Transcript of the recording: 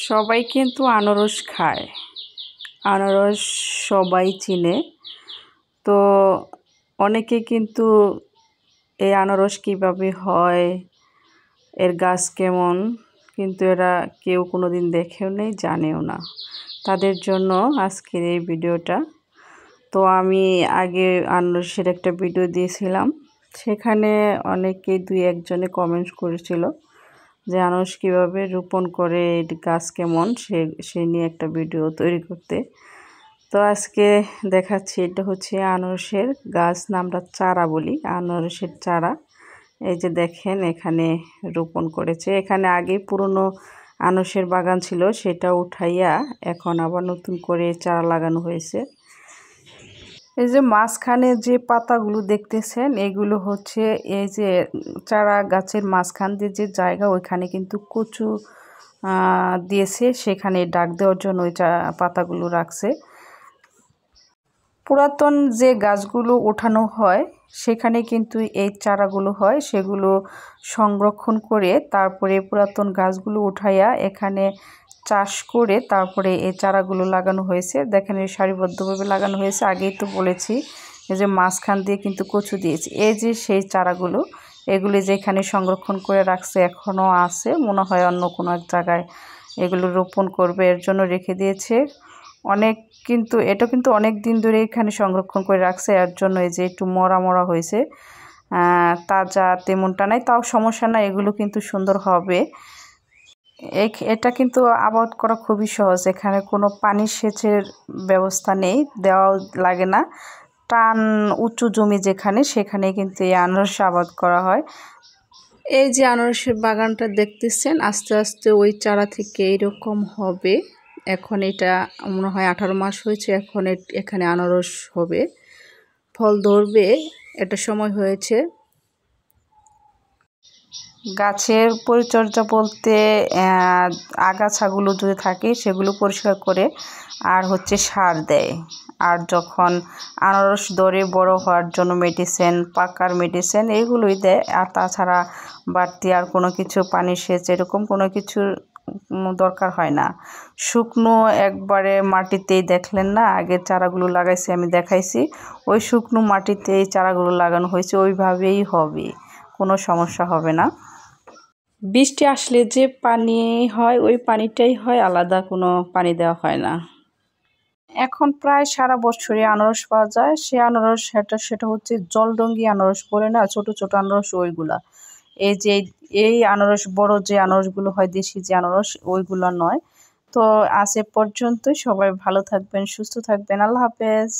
সবাই কিন্তু আনারস খায়, আনারস সবাই চিনে। তো অনেকে কিন্তু এই আনারস কীভাবে হয়, এর গাছ কেমন, কিন্তু এরা কেউ কোনো দিন দেখেও নেই, জানেও না। তাদের জন্য আজকের এই ভিডিওটা। তো আমি আগে আনারসের একটা ভিডিও দিয়েছিলাম, সেখানে অনেকেই দুই একজনে কমেন্ট করেছিল যে আনারস কীভাবে রোপণ করে, গাছ কেমন, সে নিয়ে একটা ভিডিও তৈরি করতে। তো আজকে দেখাচ্ছি, এটা হচ্ছে আনারসের গাছ, আমরা চারা বলি, আনারসের চারা। এই যে দেখেন এখানে রোপণ করেছে। এখানে আগে পুরনো আনারসের বাগান ছিল, সেটা উঠাইয়া এখন আবার নতুন করে চারা লাগানো হয়েছে। এই যে মাঝখানে যে পাতাগুলো দেখতেছেন, এগুলো হচ্ছে এই যে চারা গাছের মাঝখান দিয়ে যে জায়গা, ওইখানে কিন্তু কচু দিয়েছে, সেখানে ডাক দেওয়ার জন্য ওই পাতাগুলো রাখছে। পুরাতন যে গাছগুলো ওঠানো হয় সেখানে কিন্তু এই চারাগুলো হয়, সেগুলো সংরক্ষণ করে তারপরে পুরাতন গাছগুলো উঠাইয়া এখানে চাষ করে তারপরে এই চারাগুলো লাগানো হয়েছে। দেখেন এই সারিবদ্ধভাবে লাগানো হয়েছে। আগেই তো বলেছি এই যে মাঝখান দিয়ে কিন্তু কচু দিয়েছি। এই যে সেই চারাগুলো, এগুলি যেখানে সংরক্ষণ করে রাখছে, এখনও আছে, মনে হয় অন্য কোনো এক জায়গায় এগুলো রোপণ করবে, এর জন্য রেখে দিয়েছে। এটা কিন্তু অনেক দিন ধরে এখানে সংরক্ষণ করে রাখছে, এর জন্য এই যে একটু মরা মরা হয়েছে, তাজা তেমনটা নাই, তাও সমস্যা নাই, এগুলো কিন্তু সুন্দর হবে। এটা কিন্তু আবাদ করা খুবই সহজ, এখানে কোনো পানি সেচের ব্যবস্থা নেই, দেওয়া লাগে না। টান উঁচু জমি যেখানে, সেখানে কিন্তু এই আনারস আবাদ করা হয়। এই যে আনারসের বাগানটা দেখতেছেন, আস্তে আস্তে ওই চারা থেকে এইরকম হবে। এখন এটা মনে হয় 18 মাস হয়েছে, এখন এখানে আনারস হবে, ফল ধরবে, এটা সময় হয়েছে। গাছের পরিচর্যা বলতে আগাছাগুলো যদি থাকে সেগুলো পরিষ্কার করে, আর হচ্ছে সার দেয়। আর যখন আনারস ধরে বড় হওয়ার জন্য মেডিসিন, পাকার মেডিসিন, এইগুলোই দেয়। আর তাছাড়া বাড়তি আর কোনো কিছু, পানি সেচ এরকম কোনো কিছুর দরকার হয় না। শুকনো একবারে মাটিতেই দেখলেন না, আগের চারাগুলো লাগাইছি, আমি দেখাইছি, ওই শুকনো মাটিতেই চারাগুলো লাগানো হয়েছে, ওইভাবেই হবে, কোনো সমস্যা হবে না। বৃষ্টি আসলে যে পানি হয় ওই পানিটাই হয়, আলাদা কোনো পানি দেওয়া হয় না। এখন প্রায় সারা বছরই আনারস পাওয়া যায়। সে আনারস সেটা হচ্ছে জলডঙ্গি আনারস বলে না, ছোট ছোট আনারস, ওইগুলা। এই আনারস, বড় যে আনারসগুলো হয়, দেশি যে আনারস, ওইগুলো নয়। তো আজ এ পর্যন্তই। সবাই ভালো থাকবেন, সুস্থ থাকবেন। আল্লাহ হাফেজ।